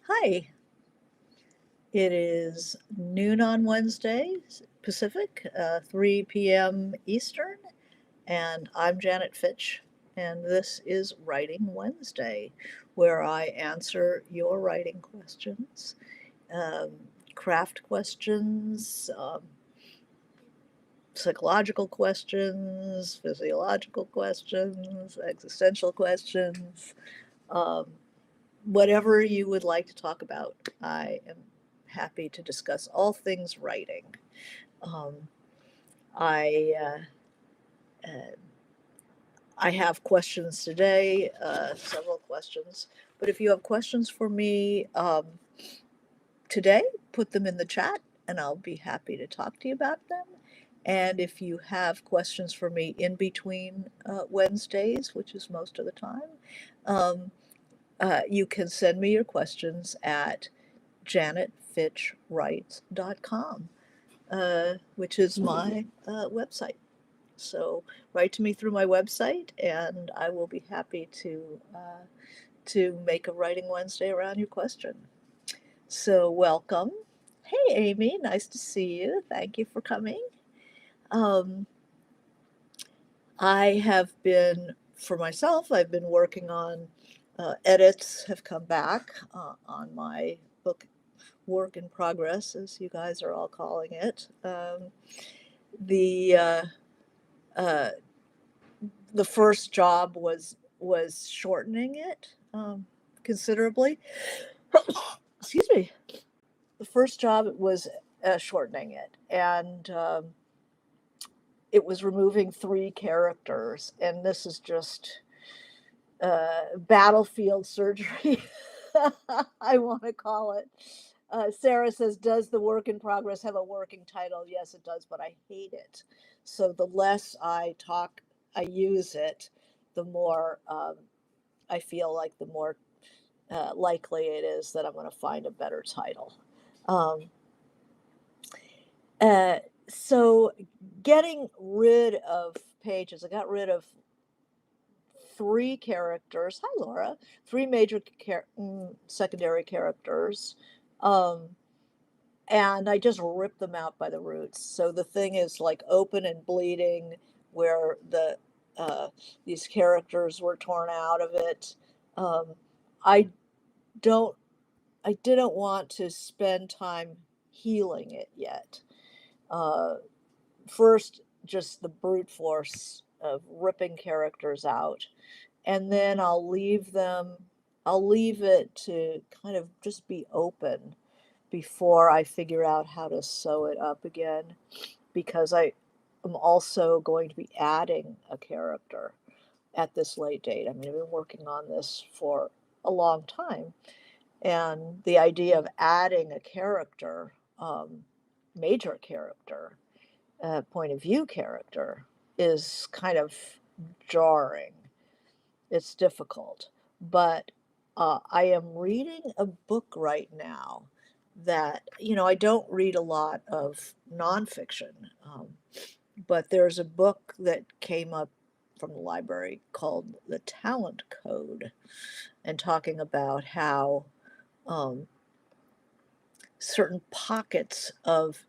Hi, it is noon on Wednesday Pacific, 3 p.m. Eastern, and I'm Janet Fitch, and this is Writing Wednesday, where I answer your writing questions, um, craft questions, psychological questions, physiological questions, existential questions. Um, Whatever you would like to talk about, I am happy to discuss all things writing. Um, I uh, I have questions today, several questions. But if you have questions for me today, put them in the chat, and I'll be happy to talk to you about them. And if you have questions for me in between Wednesdays, which is most of the time, um, you can send me your questions at janetfitchwrites.com, which is my website. So write to me through my website, and I will be happy to make a Writing Wednesday around your question. So welcome. Hey, Amy, nice to see you. Thank you for coming. Um, I have been, for myself, I've been working on edits have come back on my book work in progress, as you guys are all calling it. The uh, the first job was shortening it considerably. Excuse me. The first job was shortening it, and it was removing 3 characters, and this is just battlefield surgery. I want to call it. Sarah says, "Does the work in progress have a working title?" Yes, it does, but I hate it. So the less I use it, the more I feel like the more likely it is that I'm going to find a better title. Um, uh, so getting rid of pages, I got rid of 3 characters. Hi, Laura. 3 major secondary characters. Um, and I just ripped them out by the roots. So the thing is like open and bleeding, where uh, these characters were torn out of it. Um, I don't. I didn't want to spend time healing it yet. Uh, First, just the brute force of ripping characters out, and then I'll leave them. I'll leave it to kind of just be open before I figure out how to sew it up again, because I am also going to be adding a character at this late date. I mean, I've been working on this for a long time, and the idea of adding a character, major character, point of view character, is kind of jarring. It's difficult, but I am reading a book right now that, I don't read a lot of nonfiction, but there's a book that came up from the library called The Talent Code, and talking about how um, certain pockets of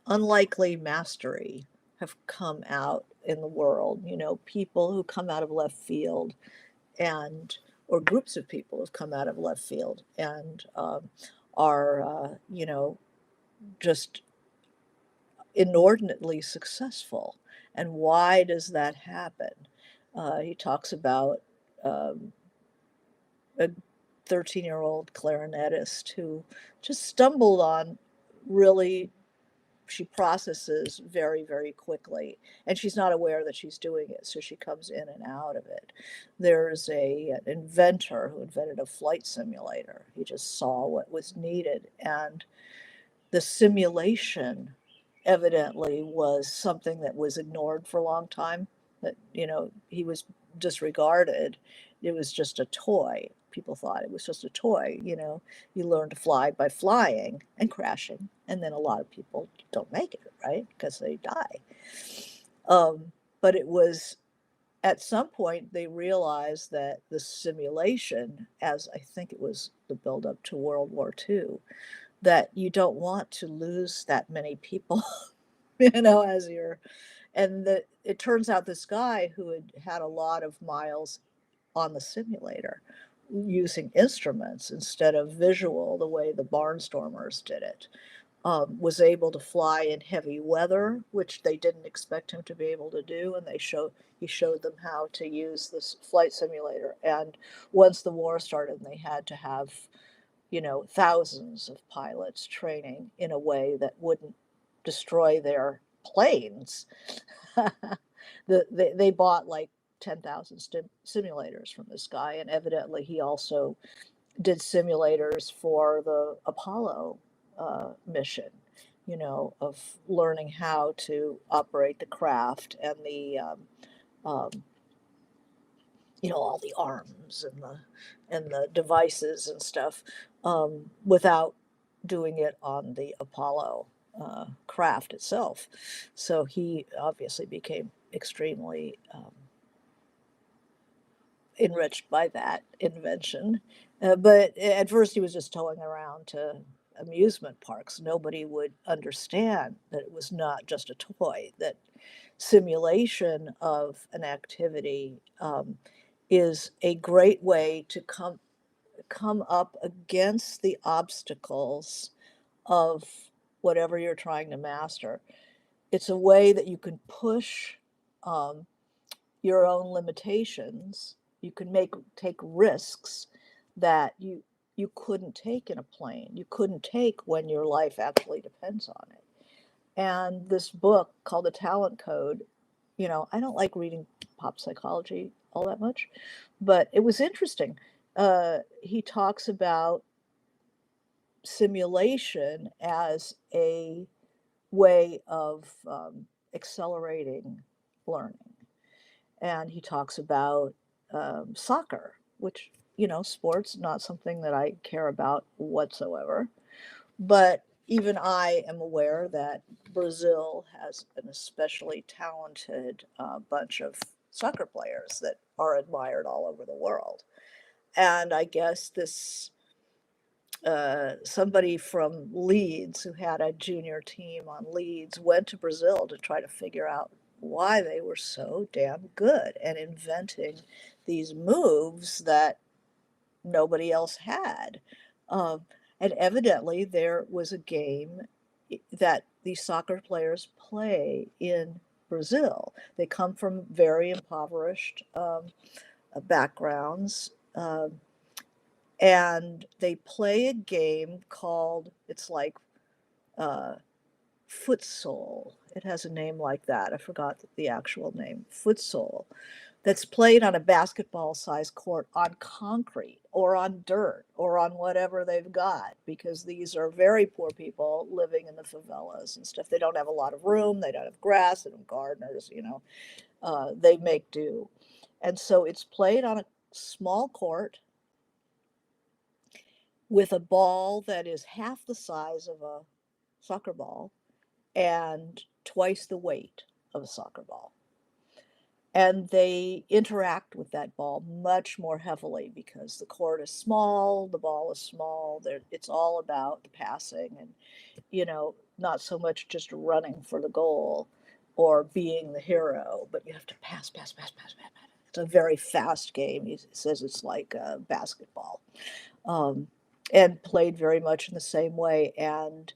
unlikely mastery have come out in the world. People who come out of left field, and or groups of people who've come out of left field and are just inordinately successful. And why does that happen? He talks about um, a 13-year-old clarinetist who just stumbled on, really, she processes very, very quickly, and she's not aware that she's doing it, so she comes in and out of it. There's an inventor who invented a flight simulator. He just saw what was needed, and the simulation evidently was something that was ignored for a long time, that, he was disregarded. It was just a toy. People thought it was just a toy. You learn to fly by flying and crashing, and then a lot of people don't make it, right? Because they die. But it was at some point they realized that the simulation, as I think it was the buildup to World War II, that you don't want to lose that many people, as you're, and that it turns out this guy who had a lot of miles on the simulator using instruments instead of visual the way the barnstormers did it, was able to fly in heavy weather, which they didn't expect him to be able to do, and he showed them how to use this flight simulator. And once the war started, and they had to have thousands of pilots training in a way that wouldn't destroy their planes. They bought like 10,000 simulators from this guy, and evidently he also did simulators for the Apollo mission, of learning how to operate the craft and the um, all the arms and the devices and stuff, without doing it on the Apollo craft itself. So he obviously became extremely enriched by that invention. But at first, he was just towing around to amusement parks. Nobody would understand that it was not just a toy, that simulation of an activity is a great way to come up against the obstacles of whatever you're trying to master. It's a way that you can push um, your own limitations. You can take risks that you couldn't take in a plane. You couldn't take when your life actually depends on it. And this book called The Talent Code, I don't like reading pop psychology all that much, but it was interesting. He talks about simulation as a way of accelerating learning. And he talks about soccer, which, sports, not something that I care about whatsoever. But even I am aware that Brazil has an especially talented bunch of soccer players that are admired all over the world. And I guess this somebody from Leeds who had a junior team on Leeds went to Brazil to try to figure out why they were so damn good and inventing these moves that nobody else had. Um, and evidently, there was a game that these soccer players play in Brazil. They come from very impoverished backgrounds. And they play a game called, it's like uh, futsal. It has a name like that. I forgot the actual name. Futsal. That's played on a basketball sized court on concrete or on dirt or on whatever they've got, because these are very poor people living in the favelas and stuff. They don't have a lot of room, they don't have grass, they don't have gardeners, they make do. And so it's played on a small court with a ball that is half the size of a soccer ball and twice the weight of a soccer ball. And they interact with that ball much more heavily because the court is small, the ball is small. It's all about the passing and, not so much just running for the goal or being the hero, but you have to pass, pass, pass, pass, pass, pass. It's a very fast game. He says it's like basketball, um, and played very much in the same way. And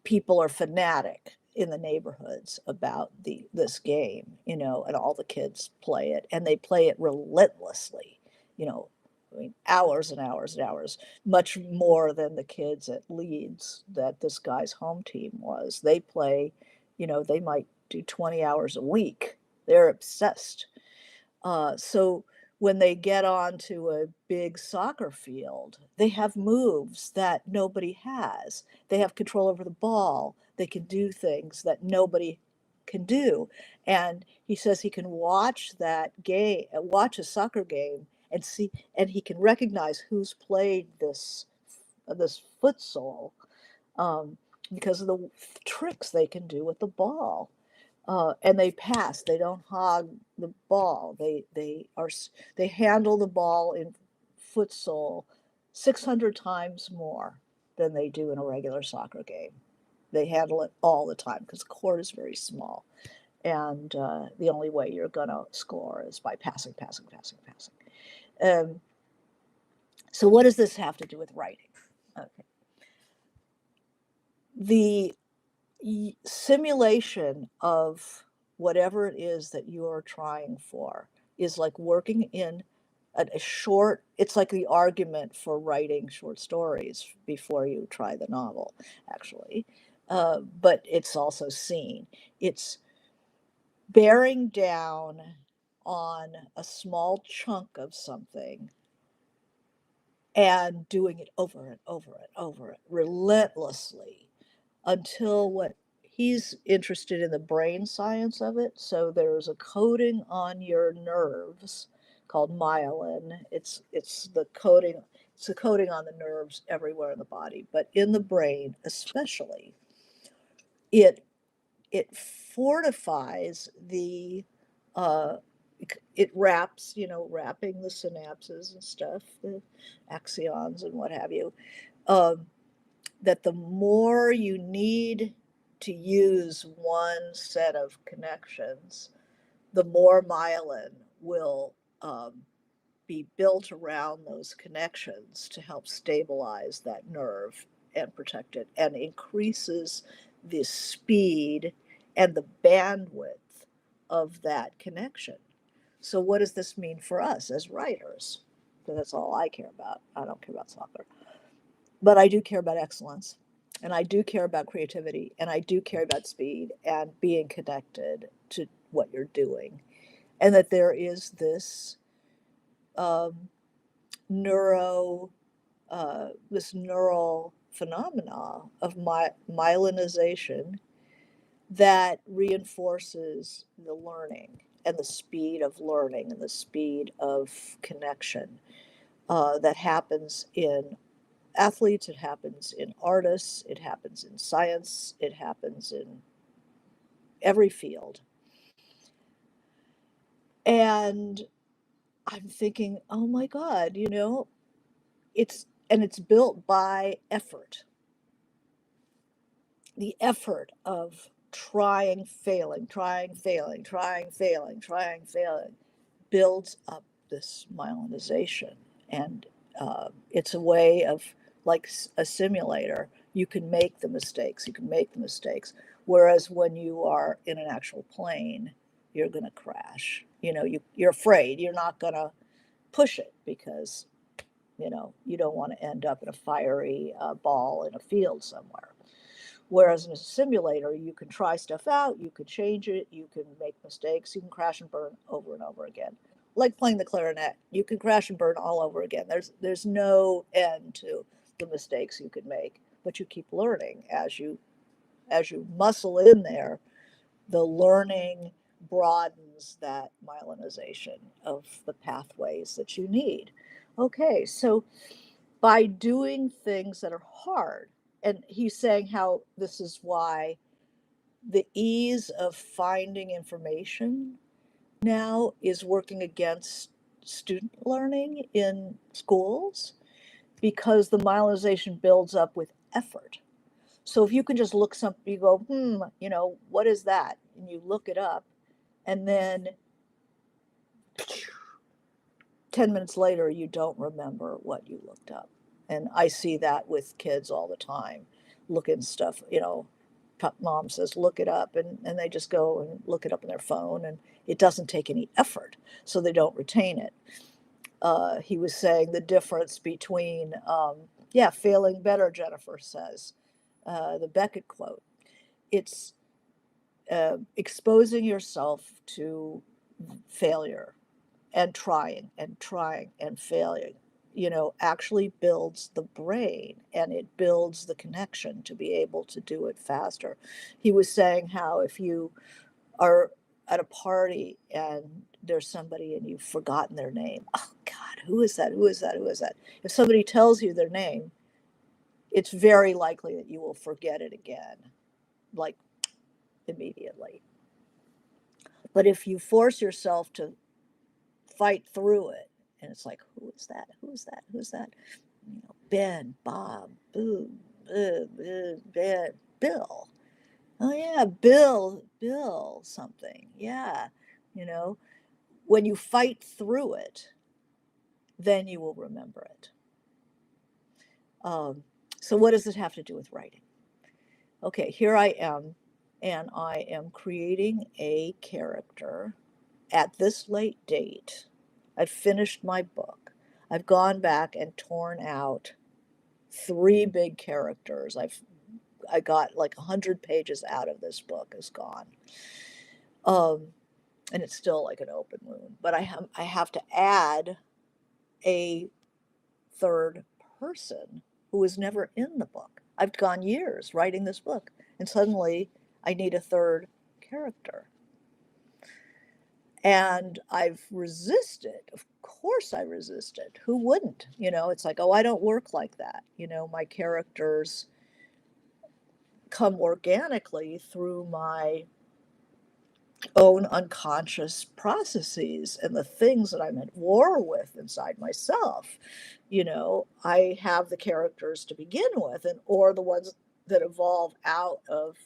people are fanatic in the neighborhoods about this game, and all the kids play it, and they play it relentlessly, you know, I mean, hours and hours and hours, much more than the kids at Leeds that this guy's home team was. They play, they might do 20 hours a week. They're obsessed. So when they get onto a big soccer field, they have moves that nobody has. They have control over the ball. They can do things that nobody can do. And he says he can watch that game, watch a soccer game, and see, and he can recognize who's played this futsal, um, because of the tricks they can do with the ball. And they pass. They don't hog the ball. They handle the ball in futsal 600 times more than they do in a regular soccer game. They handle it all the time because the court is very small, and the only way you're going to score is by passing, passing, passing, passing. Um, so what does this have to do with writing? Okay. The simulation of whatever it is that you're trying for is like working in a short, it's like the argument for writing short stories before you try the novel, actually. But it's also seen. It's bearing down on a small chunk of something and doing it over and over and over it relentlessly until what he's interested in the brain science of it. So there's a coating on your nerves called myelin. It's the coating on the nerves everywhere in the body, but in the brain especially, it it fortifies the uh, it wraps, wrapping the synapses and stuff, the axons and what have you. Um, that the more you need to use one set of connections, the more myelin will be built around those connections to help stabilize that nerve and protect it, and increases the speed and the bandwidth of that connection. So, what does this mean for us as writers? Because that's all I care about. I don't care about soccer. But I do care about excellence, and I do care about creativity, and I do care about speed and being connected to what you're doing. And that there is this um, neuro this neural phenomena of myelinization that reinforces the learning and the speed of learning and the speed of connection that happens in athletes, it happens in artists, it happens in science, it happens in every field. And I'm thinking, oh my God, it's built by effort. The effort of trying, failing, trying, failing, trying, failing, trying, failing builds up this myelinization. And it's a way of, like a simulator, you can make the mistakes, you can make the mistakes. Whereas when you are in an actual plane, you're going to crash. You're afraid, you're not going to push it because, you don't want to end up in a fiery ball in a field somewhere. Whereas in a simulator, you can try stuff out, you can change it, you can make mistakes, you can crash and burn over and over again. Like playing the clarinet, you can crash and burn all over again. There's no end to the mistakes you could make, but you keep learning as you muscle in there. The learning broadens that myelinization of the pathways that you need. Okay, so by doing things that are hard, and he's saying how this is why the ease of finding information now is working against student learning in schools, because the myelinization builds up with effort. So if you can just look something, you go, what is that? And you look it up, and then 10 minutes later, you don't remember what you looked up. And I see that with kids all the time, looking stuff, mom says, look it up. And they just go and look it up on their phone, and it doesn't take any effort. So they don't retain it. He was saying the difference between, failing better, Jennifer says, the Beckett quote. It's exposing yourself to failure and trying and failing, actually builds the brain, and it builds the connection to be able to do it faster. He was saying how if you are at a party and there's somebody and you've forgotten their name, oh God, who is that? Who is that? Who is that? If somebody tells you their name, it's very likely that you will forget it again, like immediately. But if you force yourself to fight through it, and it's like, who is that? Who's that? Who's that? Ben, Bob, Boo, Ben, Bill. Oh yeah, Bill something. Yeah. You know, when you fight through it, then you will remember it. Um, so what does it have to do with writing? Okay, here I am, and I am creating a character at this late date. I've finished my book. I've gone back and torn out three big characters. I got like 100 pages out of this book is gone. Um, and it's still like an open wound. But I have to add a third person who was never in the book. I've gone years writing this book, and suddenly I need a third character. And I've resisted. Of course, I resisted. Who wouldn't? It's like, oh, I don't work like that. My characters come organically through my own unconscious processes and the things that I'm at war with inside myself. I have the characters to begin with, or the ones that evolve out of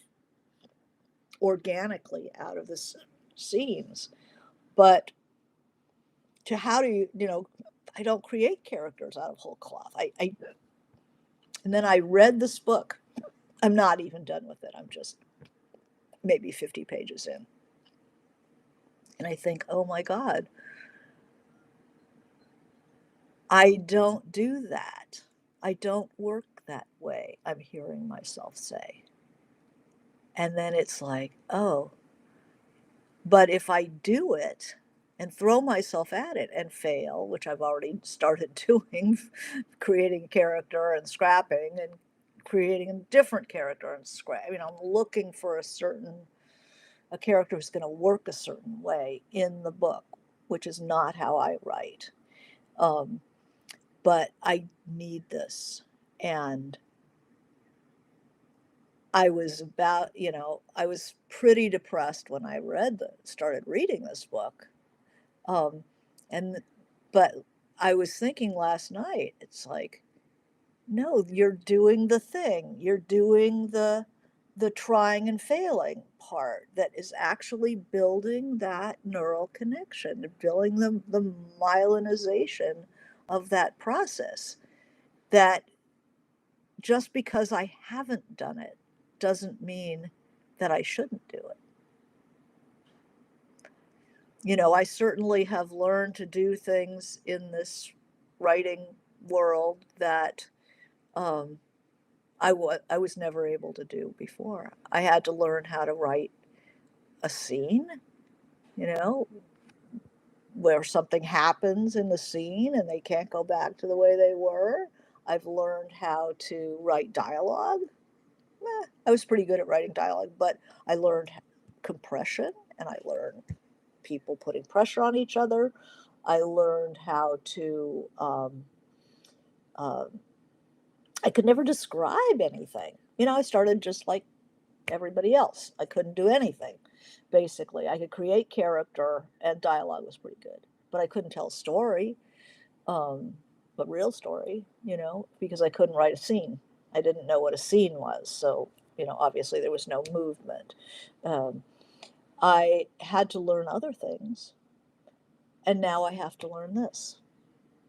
organically out of the scenes. But to how do I don't create characters out of whole cloth. And then I read this book. I'm not even done with it. I'm just maybe 50 pages in. And I think, oh my God, I don't do that. I don't work that way, I'm hearing myself say. And then it's like, oh, but if I do it and throw myself at it and fail, which I've already started doing, creating a character and scrapping and creating a different character and scrap. I'm looking for a character who's going to work a certain way in the book, which is not how I write. But I need this. And I was I was pretty depressed when I started reading this book. Um, and, but I was thinking last night, it's like, no, you're doing the thing. You're doing the trying and failing part that is actually building that neural connection, building the myelinization of that process. That just because I haven't done it doesn't mean that I shouldn't do it. I certainly have learned to do things in this writing world that um, I was never able to do before. I had to learn how to write a scene, you know, where something happens in the scene and they can't go back to the way they were. I've learned how to write dialogue. I was pretty good at writing dialogue, but I learned compression, and I learned people putting pressure on each other. I learned how to, uh, I could never describe anything. I started just like everybody else. I couldn't do anything, basically. I could create character, and dialogue was pretty good, but I couldn't tell a story, um, but real story, because I couldn't write a scene. I didn't know what a scene was. So, obviously there was no movement. Um, I had to learn other things, and now I have to learn this.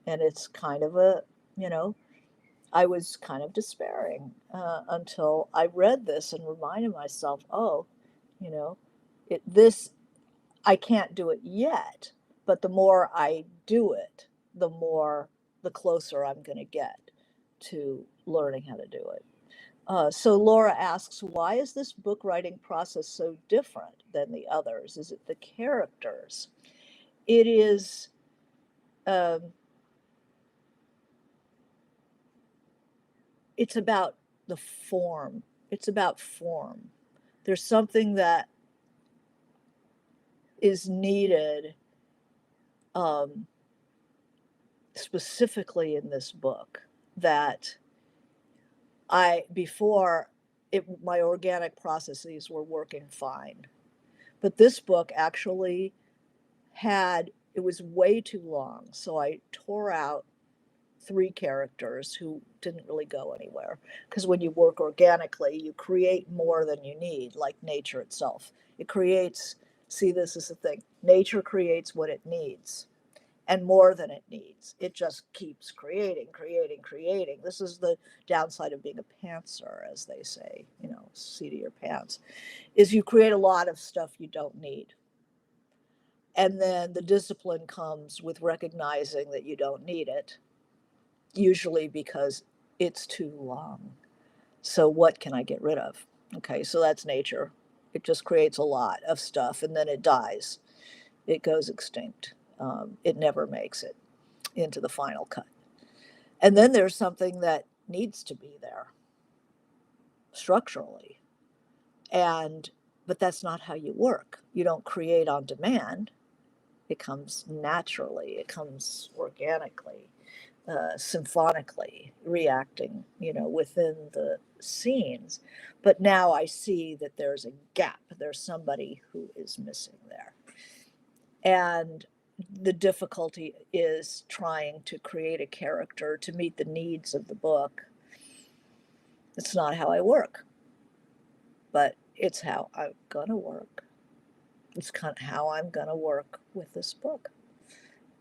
And it's kind of you know, I was kind of despairing until I read this and reminded myself, oh, you know, this, I can't do it yet, but the more I do it, the closer I'm going to get to learning how to do it. So Laura asks, why is this book writing process so different than the others? Is it the characters? It is, um, it's about the form. It's about form. There's something that is needed um, specifically in this book that before my organic processes were working fine, But this book actually it was way too long. So I tore out 3 characters who didn't really go anywhere. Because when you work organically, you create more than you need, like nature itself. It creates, see, this is the thing, nature creates what it needs and more than it needs. It just keeps creating, creating, creating. This is the downside of being a pantser, as they say, seat of your pants, is you create a lot of stuff you don't need. And then the discipline comes with recognizing that you don't need it, usually because it's too long. So what can I get rid of? Okay, so that's nature. It just creates a lot of stuff and then it dies. It goes extinct. It never makes it into the final cut. And then there's something that needs to be there structurally. But that's not how you work. You don't create on demand. It comes naturally. It comes organically, symphonically, reacting, within the scenes. But now I see that there's a gap. There's somebody who is missing there. And the difficulty is trying to create a character to meet the needs of the book. It's not how I work, but it's how I'm going to work. It's kind of how I'm going to work with this book.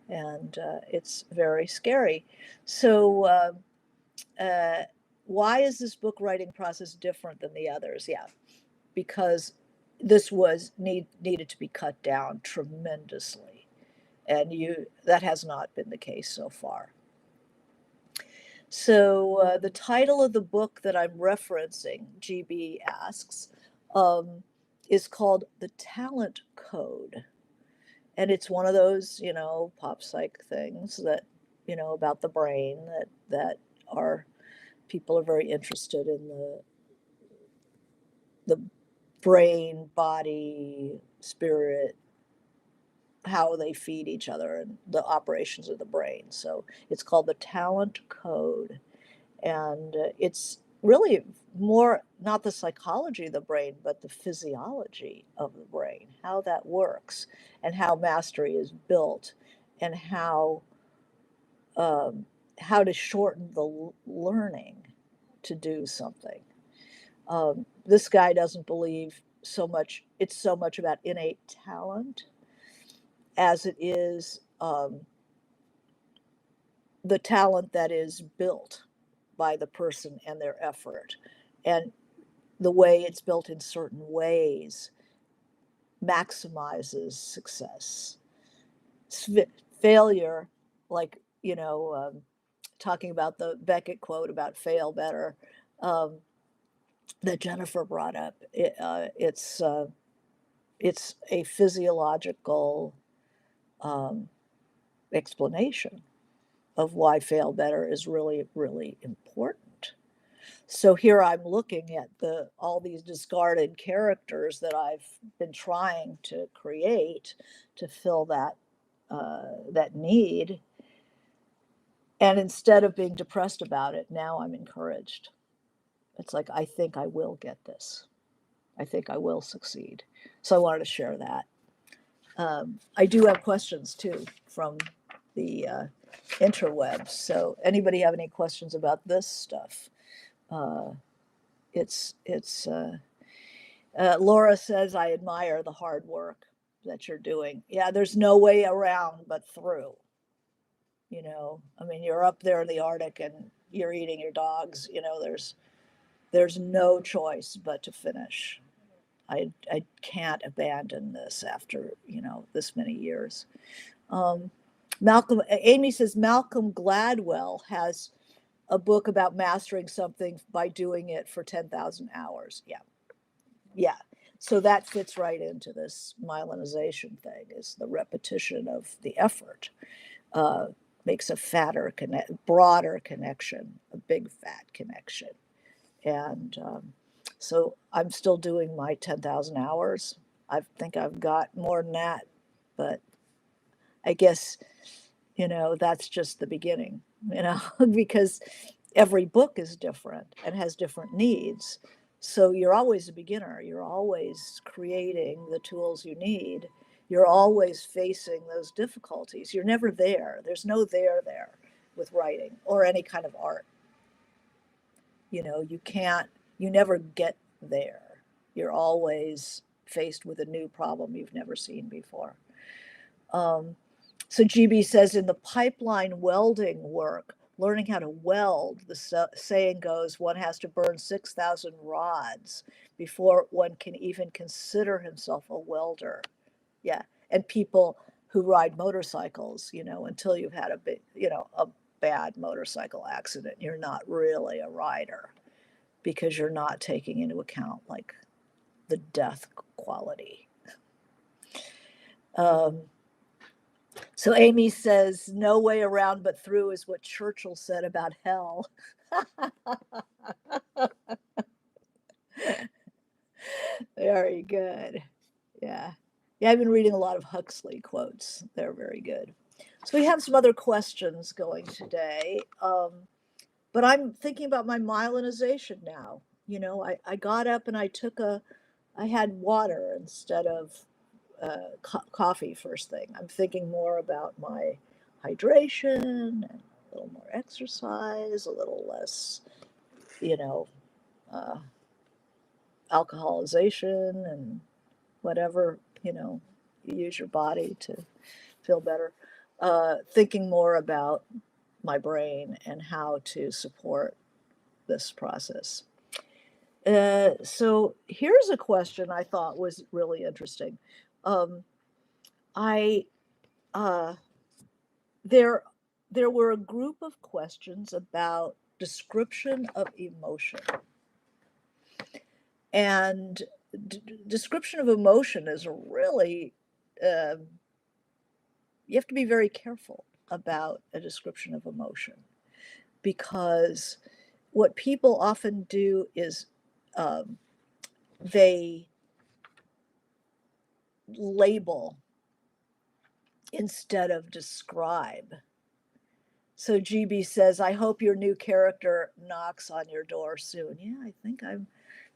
And it's very scary. So, why is this book writing process different than the others? Yeah, because this needed to be cut down tremendously, and that has not been the case so far. So the title of the book that I'm referencing, GB asks, is called The Talent Code. And it's one of those, pop psych things that, about the brain that people are very interested in the brain, body, spirit, how they feed each other and the operations of the brain. So it's called The Talent Code. And it's really more not the psychology of the brain, but the physiology of the brain, how that works and how mastery is built and how to shorten the learning to do something. This guy doesn't believe it's so much about innate talent as it is the talent that is built by the person and their effort. And the way it's built in certain ways maximizes success. Failure, like, talking about the Beckett quote about fail better, that Jennifer brought up, it's a physiological explanation of why fail better is really, really important. So here I'm looking at all these discarded characters that I've been trying to create to fill that need. And instead of being depressed about it, now I'm encouraged. It's like, I think I will get this. I think I will succeed. So I wanted to share that. I do have questions too from the interwebs. So anybody have any questions about this stuff? It's Laura says, I admire the hard work that you're doing. Yeah, there's no way around but through. I mean, you're up there in the Arctic and you're eating your dogs. There's no choice but to finish. I can't abandon this after this many years. Amy says Malcolm Gladwell has a book about mastering something by doing it for 10,000 hours. Yeah. So that fits right into this myelinization thing, is the repetition of the effort makes a broader connection, a big fat connection. And so I'm still doing my 10,000 hours. I think I've got more than that, but I guess, that's just the beginning, because every book is different and has different needs. So you're always a beginner. You're always creating the tools you need. You're always facing those difficulties. You're never there. There's no there with writing or any kind of art. You can't, you never get there. You're always faced with a new problem you've never seen before. Um, so GB says in the pipeline welding work, learning how to weld, the saying goes, one has to burn 6,000 rods before one can even consider himself a welder. Yeah. And people who ride motorcycles, until you've had a bad motorcycle accident, you're not really a rider because you're not taking into account like the death quality. So Amy says, no way around but through is what Churchill said about hell. Very good. Yeah. Yeah, I've been reading a lot of Huxley quotes. They're very good. So we have some other questions going today. But I'm thinking about my myelinization now. I got up and I had water instead of coffee first thing. I'm thinking more about my hydration and a little more exercise, a little less, you know, uh, alcoholization and whatever, you use your body to feel better. Thinking more about my brain and how to support this process. So here's a question I thought was really interesting. Um, I uh, there there were a group of questions about description of emotion, and description of emotion is really uh, you have to be very careful about a description of emotion because what people often do is um, they label instead of describe. So GB says, I hope your new character knocks on your door soon. Yeah, I think I'm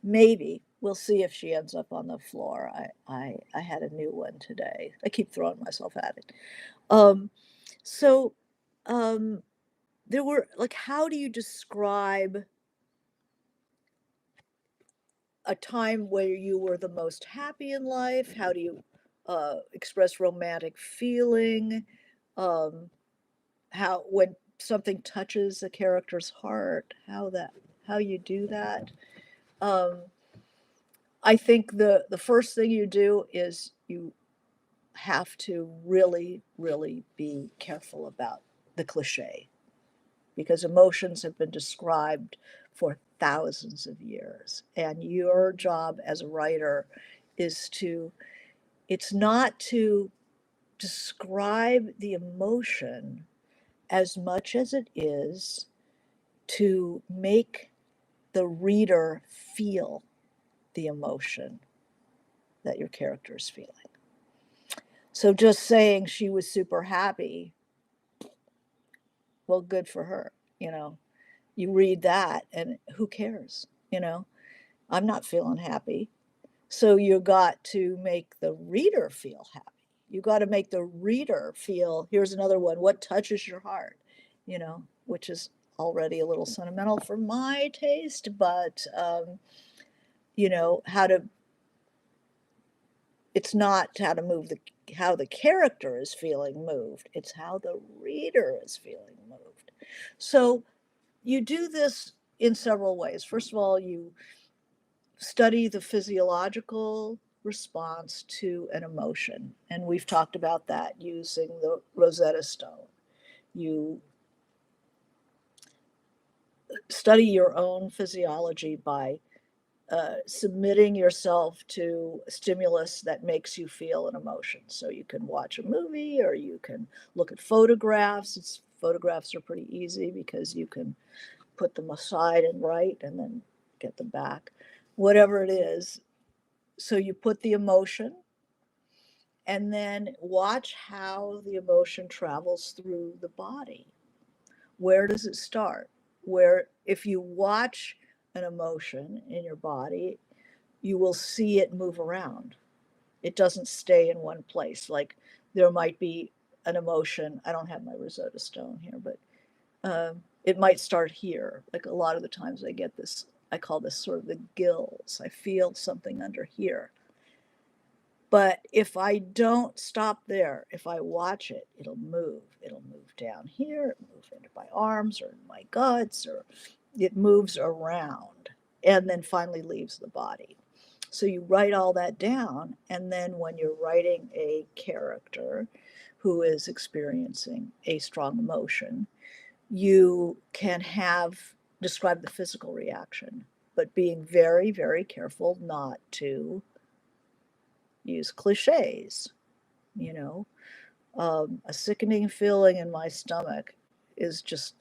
maybe. We'll see if she ends up on the floor. I had a new one today. I keep throwing myself at it. Um, so um, there were like, how do you describe a time where you were the most happy in life? How do you express romantic feeling? Um, how when something touches a character's heart, how you do that. Um, I think the first thing you do is you have to really, really be careful about the cliche because emotions have been described for thousands of years. And your job as a writer is it's not to describe the emotion as much as it is to make the reader feel the emotion that your character is feeling. So just saying she was super happy, well, good for her. You read that and who cares? I'm not feeling happy. So you got to make the reader feel happy. You got to make the reader feel, here's another one, what touches your heart, which is already a little sentimental for my taste, but, how to, it's not how to move how the character is feeling moved, it's how the reader is feeling moved. So you do this in several ways. First of all, you study the physiological response to an emotion. And we've talked about that using the Rosetta Stone. You study your own physiology by submitting yourself to stimulus that makes you feel an emotion. So you can watch a movie or you can look at photographs. Photographs are pretty easy because you can put them aside and write and then get them back. Whatever it is, so you put the emotion and then watch how the emotion travels through the body. Where does it start? Where, if you watch an emotion in your body, you will see it move around. It doesn't stay in one place. Like there might be an emotion. I don't have my Rosetta Stone here, but it might start here. Like a lot of the times I get this, I call this sort of the gills. I feel something under here. But if I don't stop there, if I watch it, it'll move. It'll move down here, move into my arms or in my guts, or it moves around and then finally leaves the body. So you write all that down, and then when you're writing a character who is experiencing a strong emotion, you can have describe the physical reaction, but being very, very careful not to use cliches. You know, a sickening feeling in my stomach is just,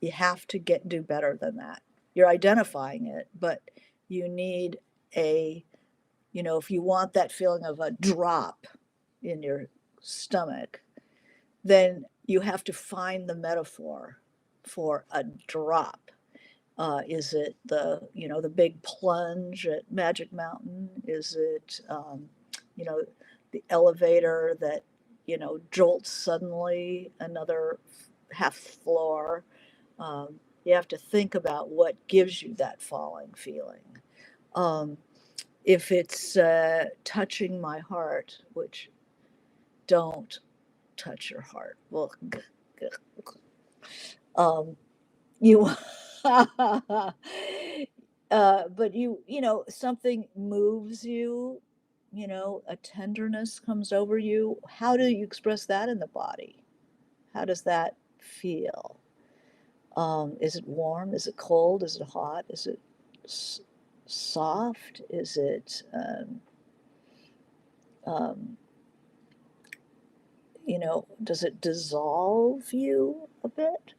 you have to do better than that. You're identifying it, but you need a, if you want that feeling of a drop in your stomach, then you have to find the metaphor for a drop. Is it the big plunge at Magic Mountain? Is it, you know, the elevator that, jolts suddenly another half floor? You have to think about what gives you that falling feeling. Um, if it's touching my heart, which don't touch your heart. Well, um, you, but something moves you, a tenderness comes over you. How do you express that in the body? How does that feel? Is it warm? Is it cold? Is it hot? Is it s- soft? Is it, um, does it dissolve you a bit?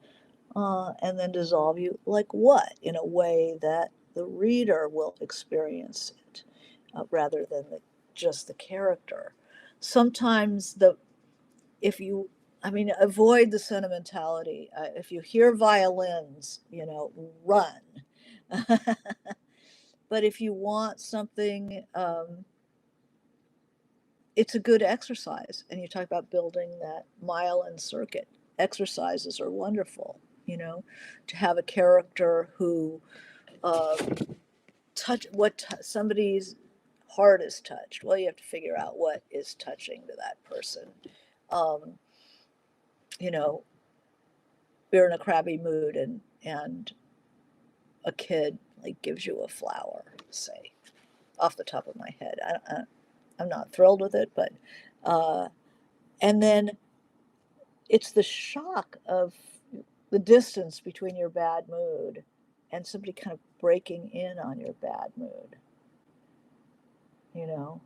And then dissolve you like what? In a way that the reader will experience it, rather than just the character. Sometimes if you, I mean, avoid the sentimentality. If you hear violins, run. But if you want something, it's a good exercise. And you talk about building that myelin circuit. Exercises are wonderful, to have a character who, uh, somebody's heart is touched. Well, you have to figure out what is touching to that person. Um, you know, you're in a crabby mood, and a kid like gives you a flower, say, off the top of my head. I'm not thrilled with it, but uh, and then it's the shock of the distance between your bad mood and somebody kind of breaking in on your bad mood, you know.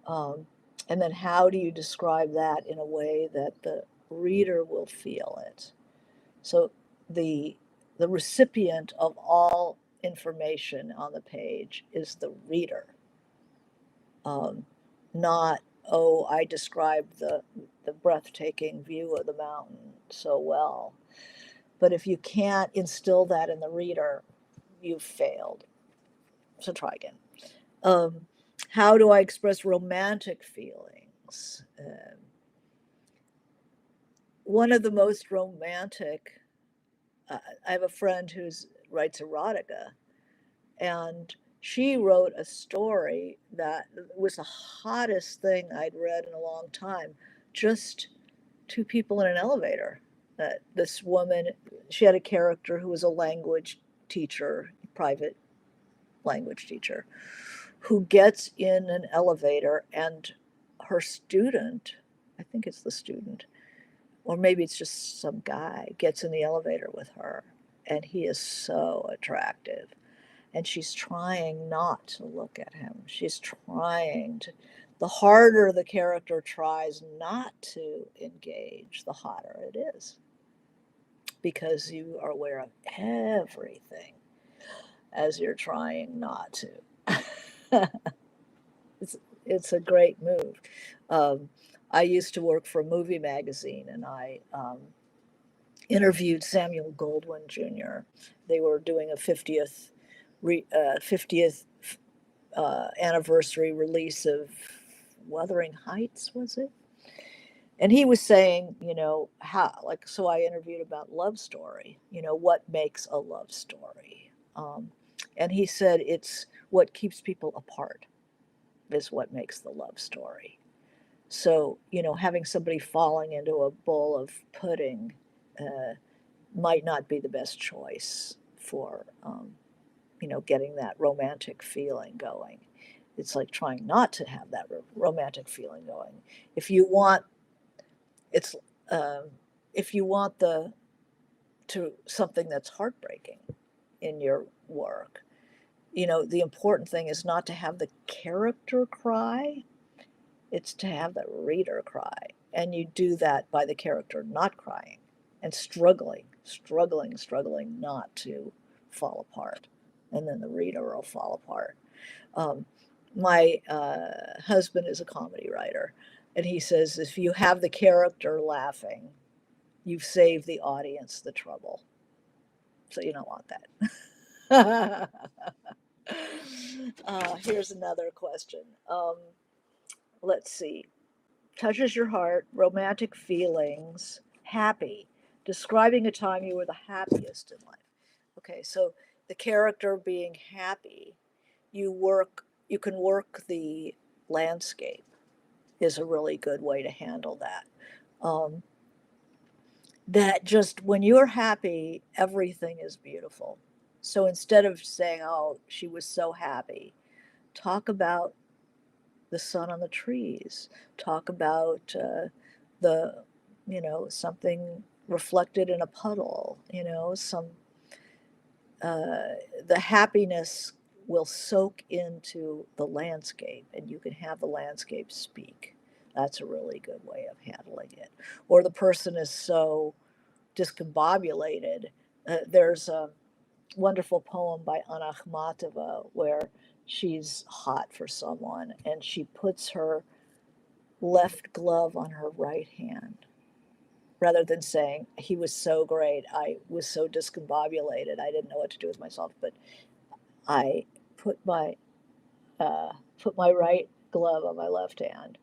Um, and then how do you describe that in a way that the reader will feel it? So the the recipient of all information on the page is the reader, um, not, oh, I described the breathtaking view of the mountain so well. But if you can't instill that in the reader, you've failed. So try again. Um, how do I express romantic feelings? One of the most romantic, I have a friend who writes erotica, and she wrote a story that was the hottest thing I'd read in a long time. Just two people in an elevator. This woman, she had a character who was a language teacher, private language teacher, who gets in an elevator, and her student, I think it's the student, or maybe it's just some guy, gets in the elevator with her, and he is so attractive. And she's trying not to look at him. She's trying to, the harder the character tries not to engage, the hotter it is, because you are aware of everything as you're trying not to. it's, it's a great move. Um, I used to work for a movie magazine, and I interviewed Samuel Goldwyn Jr. They were doing a 50th anniversary release of Wuthering Heights, was it? And he was saying, how, like, so I interviewed about love story, what makes a love story. And he said it's what keeps people apart is what makes the love story. So, having somebody falling into a bowl of pudding uh, might not be the best choice for, getting that romantic feeling going. It's like trying not to have that romantic feeling going. If you want, it's, um, if you want to something that's heartbreaking in your work, the important thing is not to have the character cry, it's to have the reader cry. And you do that by the character not crying and struggling not to fall apart. And then the reader will fall apart. Um, my husband is a comedy writer, and he says if you have the character laughing, you've saved the audience the trouble. So you don't want that. Here's another question. Let's see. Touches your heart, romantic feelings, happy. Describing a time you were the happiest in life. Okay, so the character being happy, you can work the landscape is a really good way to handle that. Um, that just when you're happy, everything is beautiful. So instead of saying, oh, she was so happy, talk about the sun on the trees, talk about the, something reflected in a puddle, uh, the happiness will soak into the landscape and you can have the landscape speak. That's a really good way of handling it. Or the person is so discombobulated. There's a wonderful poem by Anna Akhmatova where she's hot for someone and she puts her left glove on her right hand rather than saying he was so great, I was so discombobulated, I didn't know what to do with myself, but I put my put my right glove on my left hand.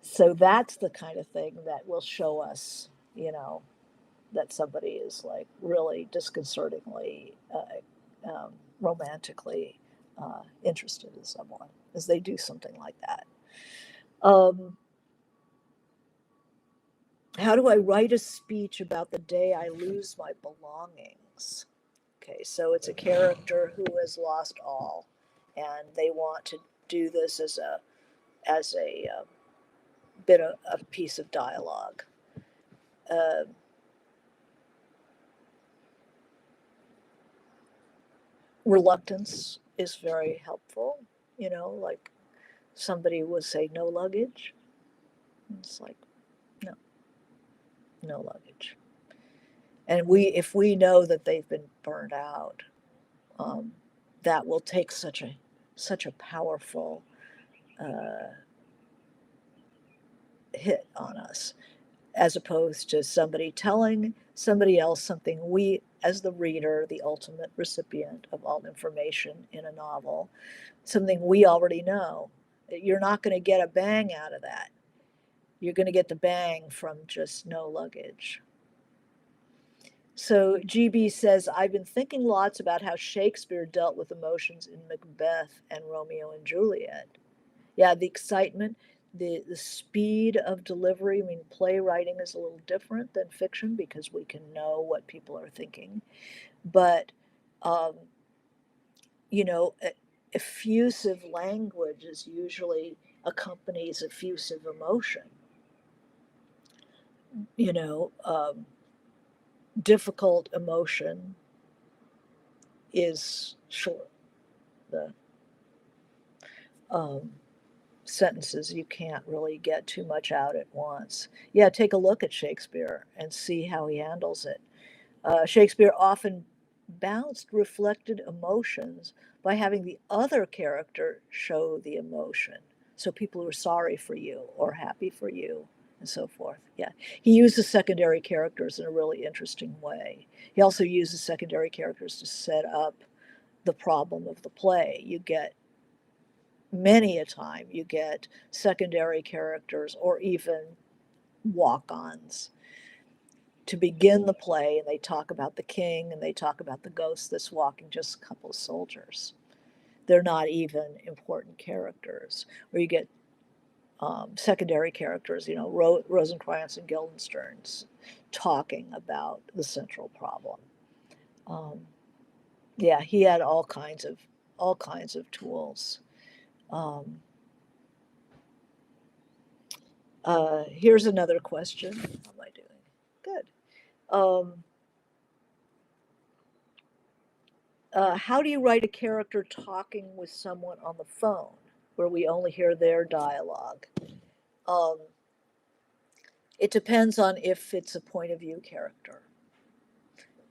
So that's the kind of thing that will show us, that somebody is like really disconcertingly, romantically interested in someone as they do something like that. Um, how do I write a speech about the day I lose my belongings? Okay, so it's a character who has lost all, and they want to do this as a bit of a piece of dialogue. Uh, Reluctance is very helpful. Like somebody would say no luggage. It's like no, no luggage. And if we know that they've been burned out, um, that will take such a powerful uh, hit on us, as opposed to somebody telling somebody else something we, as the reader, the ultimate recipient of all information in a novel, something we already know. You're not going to get a bang out of that. You're going to get the bang from just no luggage. So GB says, I've been thinking lots about how Shakespeare dealt with emotions in Macbeth and Romeo and Juliet. Yeah, the excitement, the speed of delivery. I mean, playwriting is a little different than fiction because we can know what people are thinking. But, um, you know, effusive language is usually accompanies effusive emotion. You know, difficult emotion is short. The um, sentences you can't really get too much out at once. Yeah, take a look at Shakespeare and see how he handles it. Shakespeare often bounced reflected emotions by having the other character show the emotion. So people were sorry for you or happy for you, and so forth. Yeah, he uses secondary characters in a really interesting way. He also uses secondary characters to set up the problem of the play. You get many a time you get secondary characters or even walk-ons to begin the play, and they talk about the king and they talk about the ghost that's walking, just a couple of soldiers. They're not even important characters. Or you get secondary characters, you know, Rosencrantz and Guildenstern's talking about the central problem. Um, yeah, he had all kinds of tools. Um, Here's another question. How am I doing? Good. Um, how do you write a character talking with someone on the phone where we only hear their dialogue? Um, it depends on if it's a point of view character.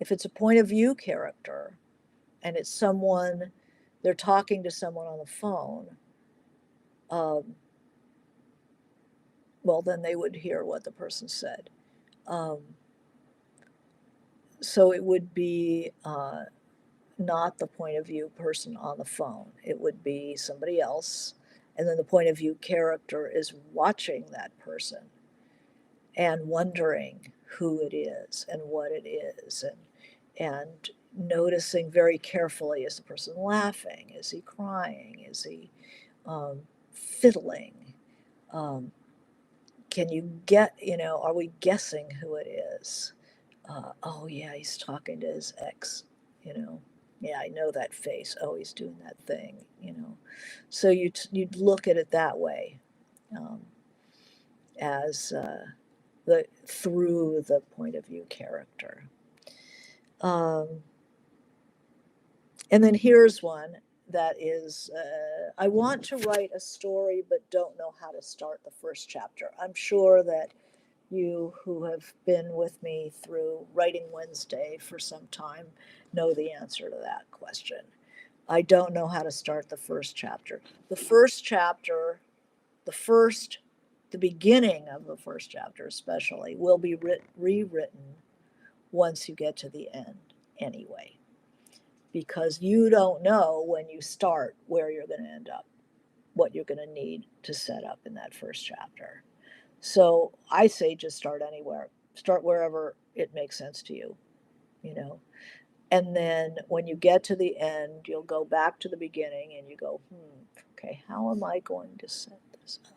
If it's a point of view character and it's someone, they're talking to someone on the phone, um, well, then they would hear what the person said. Um, so it would be not the point of view person on the phone. It would be somebody else. And then the point of view character is watching that person and wondering who it is and what it is, and noticing very carefully, is the person laughing? Is he crying? Is he fiddling? Um, can you get, you know, are we guessing who it is? Oh, yeah, he's talking to his ex, you know. Yeah, I know that face. Oh, he's doing that thing, you know. So you'd look at it that way, um, as through the point of view character. Um, and then here's one that is, I want to write a story but don't know how to start the first chapter. I'm sure that you who have been with me through Writing Wednesday for some time know the answer to that question. I don't know how to start the first chapter. The first chapter, the first, the beginning of the first chapter especially, will be rewritten once you get to the end anyway, because you don't know when you start where you're going to end up, what you're going to need to set up in that first chapter. So I say just start anywhere, start wherever it makes sense to you, you know. And then when you get to the end, you'll go back to the beginning and you go, okay, how am I going to set this up?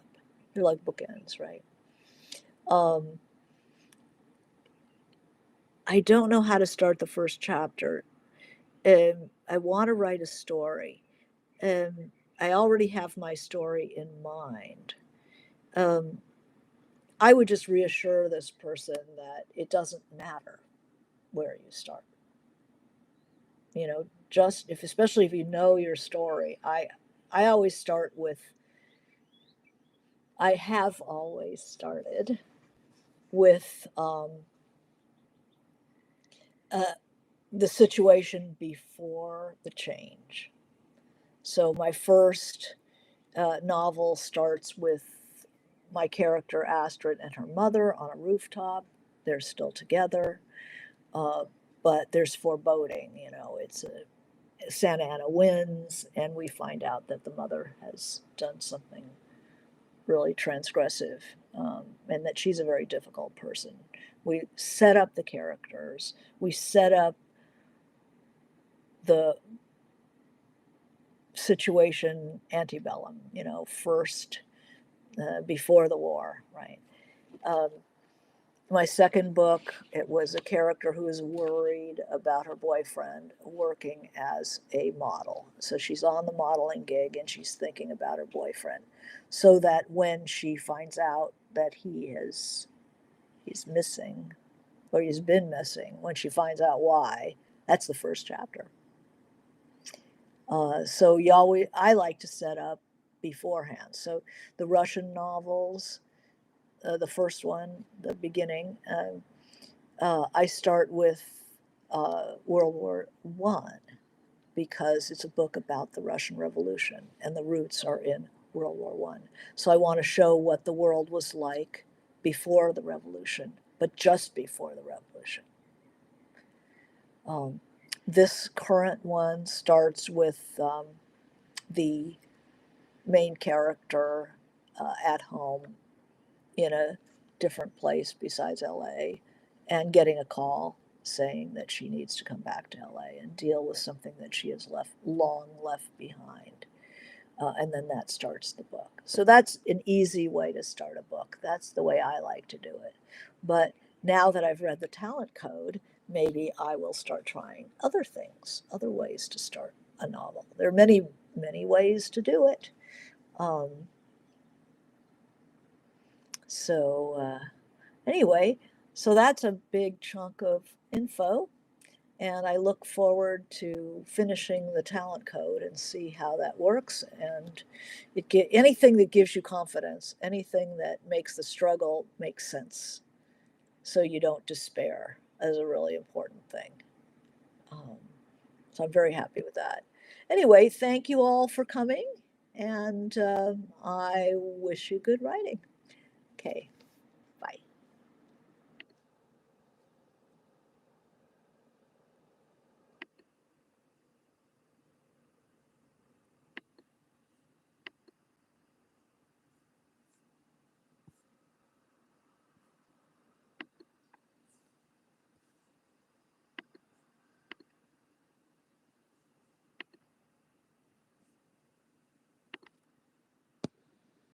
You're like bookends, right? I don't know how to start the first chapter. I want to write a story. I already have my story in mind. Um, I would just reassure this person that it doesn't matter where you start. You know, just if, especially if you know your story, I always start with, I have always started with uh, the situation before the change. So my first novel starts with my character Astrid and her mother on a rooftop. They're still together, uh, but there's foreboding. You know, it's Santa Ana wins, and we find out that the mother has done something really transgressive, and that she's a very difficult person. We set up the characters. We set up the situation antebellum, you know, first, before the war, right? Um, my second book, it was a character who is worried about her boyfriend working as a model. So she's on the modeling gig and she's thinking about her boyfriend. So that when she finds out that he's missing, or he's been missing, when she finds out why, that's the first chapter. So you always, I like to set up beforehand. So the Russian novels, the first one, the beginning, I start with World War I, because it's a book about the Russian Revolution and the roots are in World War I. So I want to show what the world was like before the revolution, but just before the revolution. This current one starts with the main character at home in a different place besides LA and getting a call saying that she needs to come back to LA and deal with something that she has long left behind. And then that starts the book. So that's an easy way to start a book. That's the way I like to do it. But now that I've read The Talent Code, maybe I will start trying other things, other ways to start a novel. There are many, many ways to do it. Um, so anyway, so that's a big chunk of info. And I look forward to finishing the talent code and see how that works. And anything that gives you confidence, anything that makes the struggle make sense, so you don't despair, is a really important thing. Um, so I'm very happy with that. Anyway, thank you all for coming, and I wish you good writing. Okay.